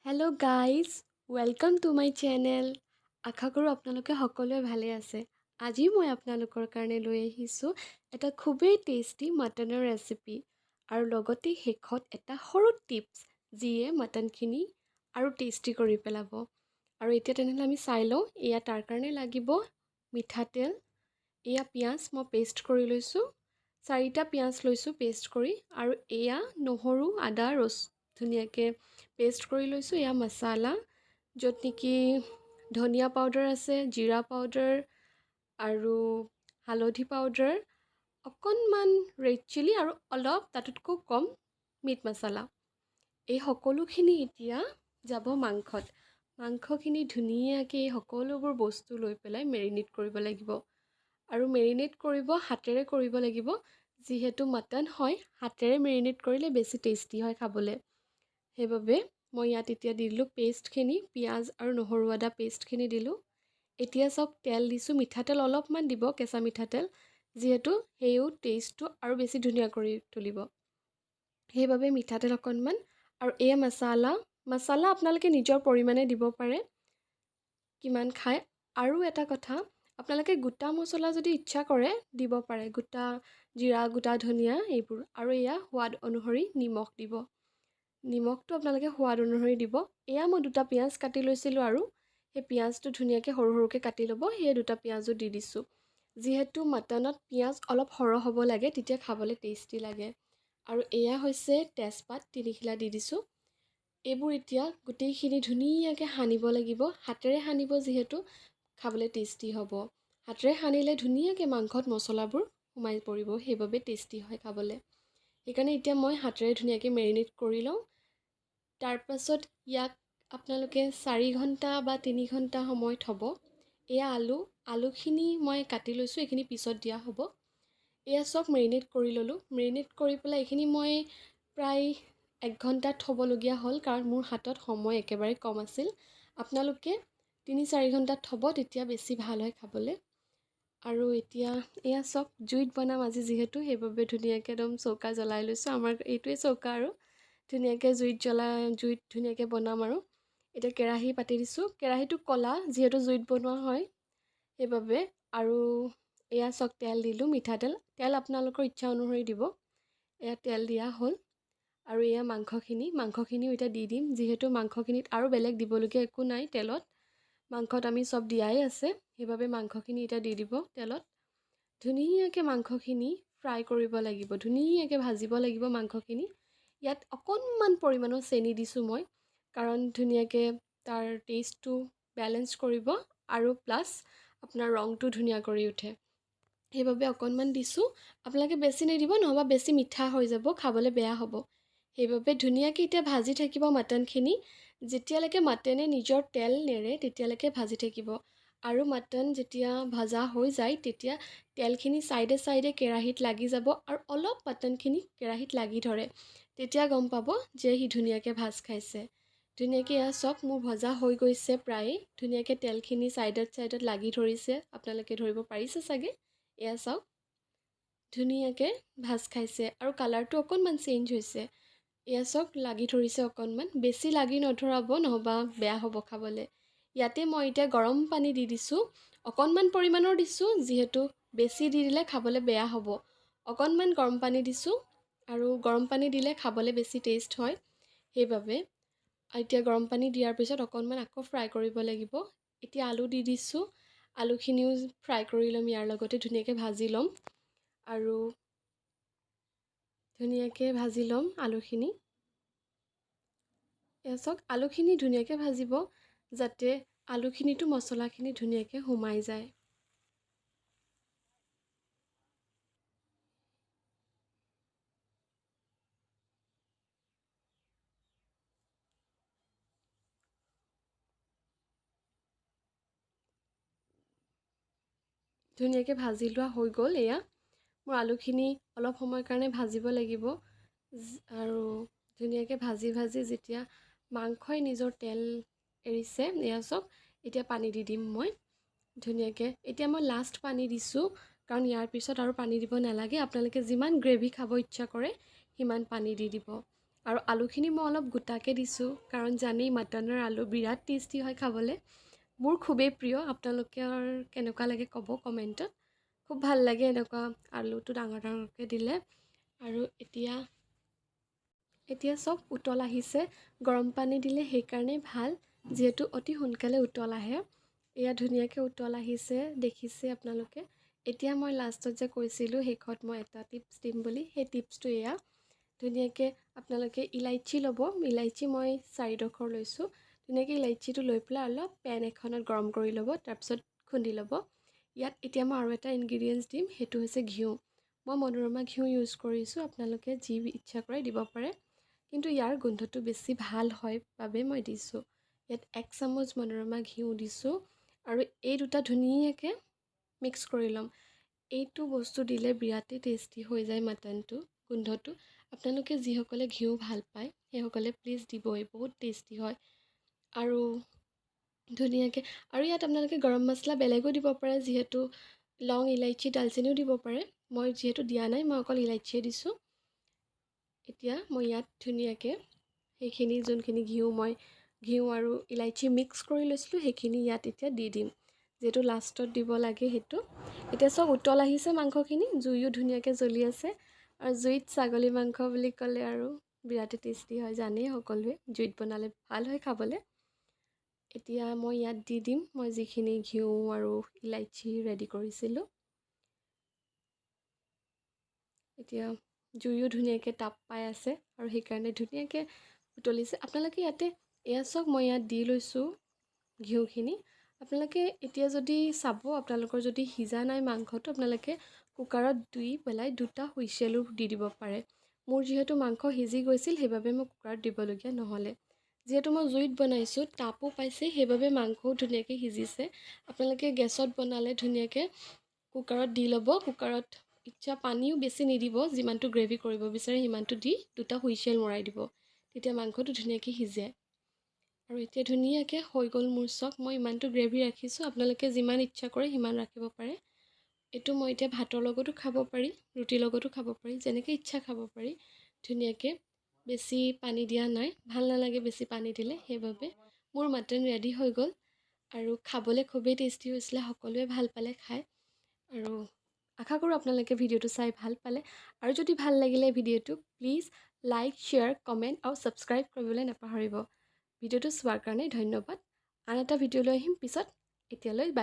Hello' guys, welcome to my channel. আশা কৰোঁ আপোনালোকে সকলোৱে ভালে আছে। আজি মই আপোনালোকৰ কাৰণে লৈ আহিছোঁ এটা খুবেই টেষ্টি মাটনৰ ৰেচিপি আৰু লগতে হেখত এটা সৰু টিপছ যিয়ে মাটনখিনি আৰু টেষ্টি কৰি পেলাব। আৰু এতিয়া তেনেহ'লে আমি চাই লওঁ। এয়া তাৰ কাৰণে লাগিব মিঠাতেল, এয়া পিঁয়াজ মই পেষ্ট কৰি লৈছোঁ, 4টা পিঁয়াজ লৈছোঁ পেষ্ট কৰি, আৰু এয়া নহৰু আদা ধুনীয়াকৈ পেষ্ট কৰি লৈছোঁ। এয়া মছলা, য'ত নেকি ধনিয়া পাউডাৰ আছে, জিৰা পাউডাৰ আৰু হালধি পাউডাৰ, অকণমান ৰেড চিলি আৰু অলপ তাতোতকৈ কম মিট মছলা। এই সকলোখিনি এতিয়া যাব মাংসত। মাংসখিনি ধুনীয়াকৈ এই সকলোবোৰ বস্তু লৈ পেলাই মেৰিনেট কৰিব লাগিব। আৰু মেৰিনেট কৰিব হাতেৰে কৰিব লাগিব, যিহেতু মাটন হয়, হাতেৰে মেৰিনেট কৰিলে বেছি টেষ্টি হয় খাবলৈ। সেইবাবে মই ইয়াত এতিয়া দি দিলোঁ পেষ্টখিনি, পিঁয়াজ আৰু নহৰু আদা পেষ্টখিনি দিলোঁ। এতিয়া চাওক তেল দিছোঁ, মিঠাতেল অলপমান দিব, কেঁচা মিঠাতেল, যিহেতু সেয়েও টেষ্টটো আৰু বেছি ধুনীয়া কৰি তুলিব। সেইবাবে মিঠাতেল অকণমান, আৰু এয়া মছলা আপোনালোকে নিজৰ পৰিমাণে দিব পাৰে কিমান খায়। আৰু এটা কথা, আপোনালোকে গোটা মছলা যদি ইচ্ছা কৰে দিব পাৰে, গোটা জিৰা, গোটা ধনিয়া এইবোৰ। আৰু এয়া সোৱাদ অনুসৰি নিমখ দিব। নিমখটো আপোনালোকে সোৱাদ অনুসৰি দিব। এয়া মই 2টা পিঁয়াজ কাটি লৈছিলোঁ, আৰু সেই পিঁয়াজটো ধুনীয়াকৈ সৰু সৰুকৈ কাটি ল'ব। সেই 2টা পিঁয়াজো দি দিছোঁ, যিহেতু মাটনত পিঁয়াজ অলপ সৰহ হ'ব লাগে, তেতিয়া খাবলৈ টেষ্টি লাগে। আৰু এয়া হৈছে তেজপাত, 3 খিলা দি দিছোঁ। এইবোৰ এতিয়া গোটেইখিনি ধুনীয়াকৈ সানিব লাগিব, হাতেৰে সানিব, যিহেতু খাবলৈ টেষ্টি হ'ব। হাতেৰে সানিলে ধুনীয়াকৈ মাংসত মছলাবোৰ সোমাই পৰিব, সেইবাবে টেষ্টি হয় খাবলৈ। সেইকাৰণে এতিয়া মই হাতেৰে ধুনীয়াকৈ মেৰিনেট কৰি লওঁ। তাৰপাছত ইয়াক আপোনালোকে 4 ঘণ্টা বা 3 ঘণ্টা সময় থ'ব। এয়া আলুখিনি মই কাটি লৈছোঁ, এইখিনি পিছত দিয়া হ'ব। এয়া চব মেৰিনেট কৰি ল'লোঁ। মেৰিনেট কৰি পেলাই এইখিনি মই প্ৰায় 1 ঘণ্টা থ'বলগীয়া হ'ল, কাৰণ মোৰ হাতত সময় একেবাৰে কম আছিল। আপোনালোকে 3-4 ঘণ্টাত থ'ব, তেতিয়া বেছি ভাল হয় খাবলৈ। আৰু এতিয়া এয়া চব জুইত বনাম আজি, যিহেতু সেইবাবে ধুনীয়াকৈ একদম চৌকা জ্বলাই লৈছোঁ। আমাৰ এইটোৱে চৌকা, আৰু ধুনীয়াকৈ জুইত ধুনীয়াকৈ বনাম। আৰু এতিয়া কেৰাহী পাতি দিছোঁ। কেৰাহীটো ক'লা, যিহেতু জুইত বনোৱা হয় সেইবাবে। আৰু এয়া চব তেল দিলোঁ, মিঠাতেল, তেল আপোনালোকৰ ইচ্ছা অনুসৰি দিব। এয়া তেল দিয়া হ'ল, আৰু এয়া মাংসখিনিও এতিয়া দি দিম, যিহেতু মাংসখিনিত আৰু বেলেগ দিবলগীয়া একো নাই তেলত। মাংসত আমি চব দিয়াই আছে, সেইবাবে মাংসখিনি এতিয়া দি দিব তেলত। ধুনীয়াকৈ মাংসখিনি ফ্ৰাই কৰিব লাগিব, ধুনীয়াকৈ ভাজিব লাগিব মাংসখিনি। ইয়াত অকণমান পৰিমাণৰ চেনি দিছোঁ মই, কাৰণ ধুনীয়াকৈ তাৰ টেষ্টটো বেলেঞ্চ কৰিব, আৰু প্লাছ আপোনাৰ ৰংটো ধুনীয়া কৰি উঠে, সেইবাবে অকণমান দিছোঁ। আপোনালোকে বেছি নিদিব, নহ'বা বেছি মিঠা হৈ যাব, খাবলৈ বেয়া হ'ব। সেইবাবে ধুনীয়াকৈ এতিয়া ভাজি থাকিব মাটনখিনি। যেতিয়ালৈকে মাটনে নিজৰ তেল নেৰে, তেতিয়ালৈকে ভাজি থাকিব। আৰু মাটন যেতিয়া ভজা হৈ যায়, তেতিয়া তেলখিনি চাইডে চাইডে কেৰাহীত লাগি যাব, আৰু অলপ মাটনখিনি কেৰাহীত লাগি ধৰে, তেতিয়া গম পাব যে সি ধুনীয়াকৈ ভাজ খাইছে। ধুনীয়াকৈ এয়া চব মোৰ ভজা হৈ গৈছে প্ৰায়। ধুনীয়াকৈ তেলখিনি চাইডত লাগি ধৰিছে, আপোনালোকে ধৰিব পাৰিছে চাগে। এয়া চাওক, ধুনীয়াকৈ ভাজ খাইছে, আৰু কালাৰটো অকণমান চেঞ্জ হৈছে। এয়া চব লাগি ধৰিছে অকণমান, বেছি লাগি নধৰাব, নহ'বা বেয়া হ'ব খাবলৈ। ইয়াতে মই এতিয়া গৰম পানী দি দিছোঁ, অকণমান পৰিমাণৰ দিছোঁ, যিহেতু বেছি দি দিলে খাবলৈ বেয়া হ'ব। অকণমান গৰম পানী দিছোঁ, আৰু গৰম পানী দিলে খাবলৈ বেছি টেষ্ট হয়, সেইবাবে। এতিয়া গৰম পানী দিয়াৰ পিছত অকণমান আকৌ ফ্ৰাই কৰিব লাগিব। এতিয়া আলু দি দিছোঁ, আলুখিনিও ফ্ৰাই কৰি ল'ম, ইয়াৰ লগতে ধুনীয়াকৈ ভাজি ল'ম, আৰু ধুনীয়াকৈ ভাজি ল'ম আলুখিনি। এয়া চাওক, আলুখিনি ধুনীয়াকৈ ভাজিব, যাতে আলুখিনিতো মছলাখিনি ধুনীয়াকৈ সোমাই যায়। ধুনীয়াকৈ ভাজি লোৱা হৈ গ'ল। এয়া মোৰ আলুখিনি অলপ সময়ৰ কাৰণে ভাজিব লাগিব, আৰু ধুনীয়াকৈ ভাজি যেতিয়া মাংসই নিজৰ তেল এৰিছে, এয়া চব এতিয়া পানী দি দিম মই ধুনীয়াকৈ। এতিয়া মই লাষ্ট পানী দিছোঁ, কাৰণ ইয়াৰ পিছত আৰু পানী দিব নালাগে। আপোনালোকে যিমান গ্ৰেভি খাব ইচ্ছা কৰে সিমান পানী দি দিব। আৰু আলুখিনি মই অলপ গোটাকৈ দিছোঁ, কাৰণ জানেই মাটনৰ আলু বিৰাট টেষ্টি হয় খাবলৈ। মোৰ খুবেই প্ৰিয়। আপোনালোকৰ কেনেকুৱা লাগে ক'ব কমেণ্টত। খুব ভাল লাগে এনেকুৱা আলুটো ডাঙৰ ডাঙৰকৈ দিলে। আৰু এতিয়া চব উতল আহিছে। গৰম পানী দিলে সেইকাৰণেই ভাল, যিহেতু অতি সোনকালে উতল আহে। এয়া ধুনীয়াকৈ উতল আহিছে, দেখিছে আপোনালোকে। এতিয়া মই লাষ্টত যে কৈছিলোঁ শেষত মই এটা টিপছ দিম বুলি, সেই টিপছটো এয়া। ধুনীয়াকৈ আপোনালোকে ইলাইচি ল'ব। ইলাইচি মই 4 লৈছোঁ। ধুনীয়াকৈ ইলাইচিটো লৈ পেলাই অলপ পেন এখনত গৰম কৰি ল'ব, তাৰপিছত খুন্দি ল'ব। ইয়াত এতিয়া মই আৰু এটা ইনগ্ৰিডিয়েণ্টছ দিম, সেইটো হৈছে ঘিউ। মই মনোৰমা ঘিউ ইউজ কৰিছোঁ, আপোনালোকে যি ইচ্ছা কৰে দিব পাৰে, কিন্তু ইয়াৰ গোন্ধটো বেছি ভাল হয় বাবে মই দিছোঁ। ইয়াত 1 চামুচ মনোৰমা ঘিউ দিছোঁ, আৰু এই দুটা ধুনীয়াকৈ মিক্স কৰি ল'ম। এইটো বস্তু দিলে বিৰাটেই টেষ্টি হৈ যায় মাটনটো, গোন্ধটো। আপোনালোকে যিসকলে ঘিউ ভাল পায় সেইসকলে প্লিজ দিবই, বহুত টেষ্টি হয়। আৰু ধুনীয়াকৈ, আৰু ইয়াত আপোনালোকে গৰম মছলা বেলেগো দিব পাৰে, যিহেতু লং, ইলাইচি, ডালচেনিও দিব পাৰে। মই যিহেতু দিয়া নাই, মই অকল ইলাইচিয়ে দিছোঁ। এতিয়া মই ইয়াত ধুনীয়াকৈ সেইখিনি যোনখিনি ঘিউ আৰু ইলাইচি মিক্স কৰি লৈছিলোঁ সেইখিনি ইয়াত এতিয়া দি দিম, যিহেতু লাষ্টত দিব লাগে সেইটো। এতিয়া চব উতল আহিছে মাংসখিনি, জুইও ধুনীয়াকৈ জ্বলি আছে। আৰু জুইত ছাগলী মাংস বুলি ক'লে আৰু বিৰাটেই টেষ্টি হয়, জানেই সকলোৱে। জুইত বনালে ভাল হয় খাবলৈ। এতিয়া মই ইয়াত দি দিম মই যিখিনি ঘিউ আৰু ইলাইচি ৰেডি কৰিছিলোঁ। এতিয়া জুইও ধুনীয়াকৈ তাপ পাই আছে, আৰু সেইকাৰণে ধুনীয়াকৈ উতলিছে। আপোনালোকে ইয়াতে এয়া চাওক, মই ইয়াত দি লৈছোঁ ঘিউখিনি। আপোনালোকে এতিয়া যদি চাব, আপোনালোকৰ যদি সিজা নাই মাংসটো, আপোনালোকে কুকাৰত দি পেলাই 2টা হুইচেলো দি দিব পাৰে। মোৰ যিহেতু মাংস সিজি গৈছিল, সেইবাবে মই কুকাৰত দিবলগীয়া নহ'লে। যিহেতু মই জুইত বনাইছোঁ, তাপো পাইছে, সেইবাবে মাংসও ধুনীয়াকৈ সিজিছে। আপোনালোকে গেছত বনালে ধুনীয়াকৈ কুকাৰত দি ল'ব। কুকাৰত ইচ্ছা পানীও বেছি নিদিব, যিমানটো গ্ৰেভি কৰিব বিচাৰে সিমানটো দি 2টা হুইচেল মৰাই দিব, তেতিয়া মাংসটো ধুনীয়াকৈ সিজে। আৰু এতিয়া ধুনীয়াকৈ হৈ গ'ল মোৰ চব। মই ইমানটো গ্ৰেভি ৰাখিছোঁ, আপোনালোকে যিমান ইচ্ছা কৰে সিমান ৰাখিব পাৰে। এইটো মই এতিয়া ভাতৰ লগতো খাব পাৰি, ৰুটিৰ লগতো খাব পাৰি, যেনেকৈ ইচ্ছা খাব পাৰি। ধুনীয়াকৈ বেছি পানী দিয়া নাই, ভাল নালাগে বেছি পানী দিলে, সেইবাবে মোৰ মাটন ৰেডি হৈ গ'ল। আৰু খাবলৈ খুবেই টেষ্টি হৈছিলে, সকলোৱে ভাল পালে খাই। আৰু আশা কৰোঁ আপোনালোকে ভিডিঅ'টো চাই ভাল পালে। আৰু যদি ভাল লাগিলে ভিডিঅ'টো, প্লিজ লাইক, শ্বেয়াৰ, কমেণ্ট আৰু ছাবস্ক্ৰাইব কৰিবলৈ নাপাহৰিব। ভিডিঅ'টো চোৱাৰ কাৰণে ধন্যবাদ। আন এটা ভিডিঅ' লৈ আহিম পিছত। এতিয়ালৈ বাই।